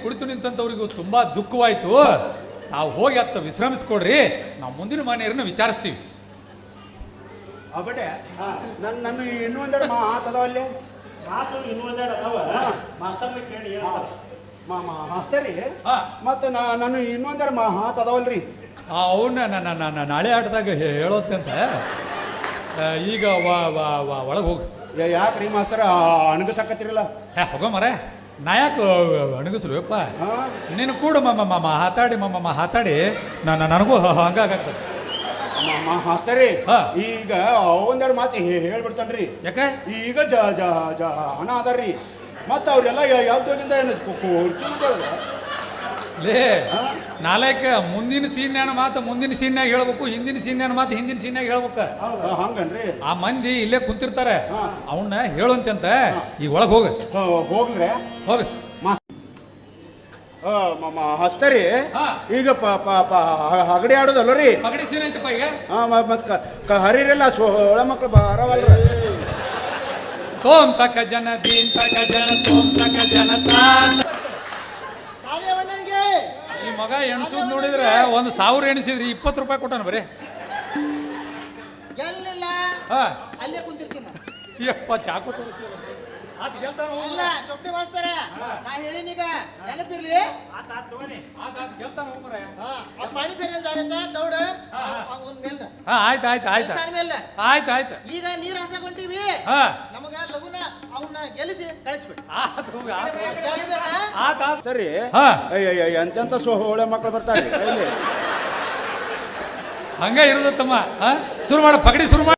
ಕುಳಿತು ನಿಂತಂಥವ್ರಿಗೂ ತುಂಬ ದುಃಖವಾಯಿತು. ನಾವು ಹೋಗಿ ಅತ್ತ ವಿಶ್ರಮಿಸ್ಕೊಡ್ರಿ, ನಾವು ಮುಂದಿನ ಮನೆಯವ್ರನ್ನ ವಿಚಾರಿಸ್ತೀವಿ. ಅವಡೆ ನನ್ನ ಇನ್ನೂ ಒಂದೆರಡು ಮಾತದವ ಅಲ್ಲಿ ಮಾತು ಇನ್ನೂ ಒಂದೆರಡು ಅದಾವ. ಮಾಸ್ತರ್ನ ಕೇಳಿ ಮಾಸ್ತರಿ ಮತ್ತು ನಾನು ಇನ್ನೊಂದೆರಡು ಮಾತದವಲ್ರಿ. ಅವನ್ನ ನನ್ನ ನಾಳೆ ಆಟದಾಗ ಹೇಳೋತ್ತೆ ಅಂತ. ಈಗ ಒಳಗೆ ಹೋಗಿ. ಯಾಕ್ರಿ ಮಾಸ್ತರ ಅಣಗಸಕತ್ತಿರಲ್ಲ? ಹೋಗೋ ಮರೆ, ನಾ ಯಾಕೆ ಅಣಗಿಸ್ಲಪ್ಪ? ನೀನು ಕೂಡ ಮಾತಾಡಿ ಮಾತಾಡಿ ನನಗೂ ಹಂಗಾಗ್ತದೆ. ಮಾಸ್ತರಿ ಈಗ ಒಂದೆರಡು ಮಾತು ಹೇಳ್ಬಿಡ್ತಾನ್ರಿ. ಯಾಕೆ? ಈಗ ಹಣ ಅದಾರ್ರಿ, ಮತ್ತು ಅವ್ರೆಲ್ಲ ಯಾವ್ದೋಗಿಂದ ಲೇ ನಾಲ್ಕ ಮುಂದಿನ ಸೀನ್ಯಾನ ಮಾತು ಮುಂದಿನ ಸೀನ್ಯಾಗ ಹೇಳ್ಬೇಕು, ಹಿಂದಿನ ಸೀನ್ಯಾನ ಮಾತು ಹಿಂದಿನ ಸೀನ್ಯಾಗ ಹೇಳ್ಬೇಕು. ಹಂಗನ್ರಿ? ಆ ಮಂದಿ ಇಲ್ಲೇ ಕುಂತಿರ್ತಾರೆ, ಅವನ್ನ ಹೇಳುವಂತೆ ಅಂತ. ಈಗ ಒಳಗೆ ಹೋಗ್ರೆ ಹೋಗಿ ಹಸ್ತರಿ. ಈಗ ಹಗಡಿ ಆಡೋದಲ್ಲ ರೀ? ಪಗಡಿ ಸೀನ್ ಐತಪ್ಪ ಈಗ. ಮತ್ತೆ ಹರಿರಲ್ಲ ಸೋಳ ಮಕ್ಳು ಬರವಲ್ರ. ತೋಂ ತಕ ಜನ ದೀನ್ ತಕ ಜನ ತೋಂ ತಕ ಜನ ಈ ಮಗ ಎಣಸುದ್ ನೋಡಿದ್ರೆ 1,000 ಎಣಿಸಿದ್ರಿ 20 ರೂಪಾಯಿ ಕೊಟ್ಟಾನ ಬರೀ. ಅಲ್ಲೇ ಕುಂತಿರ್ತೀನಿ. ಯಪ್ಪ ಚಾಕು ಚೊಟ್ಟಿ ಮಾಸ್ತರ ನಾ ಹೇಳಿನೀಗ ನೆನಪಿರ್ಲಿ. ಪಾಣಿ ದೌಡ ಆಯ್ತು. ಈಗ ನೀರ್ ಹಾಸಕೊಂತೀವಿ, ನಮಗ ಲಗುನ ಅವನ್ನ ಗೆಲ್ಲಿಸಿ ಕಳಿಸ್ಬಿಟ್ಟು ಸರಿ. ಎಂತೆಂತ ಸೋಳೆ ಮಕ್ಕಳು ಬರ್ತಾರೆ. ಹಂಗ ಇರುದತ್ತಮ್ಮ. ಶುರು ಮಾಡ, ಪಗಡಿ ಶುರು ಮಾಡ.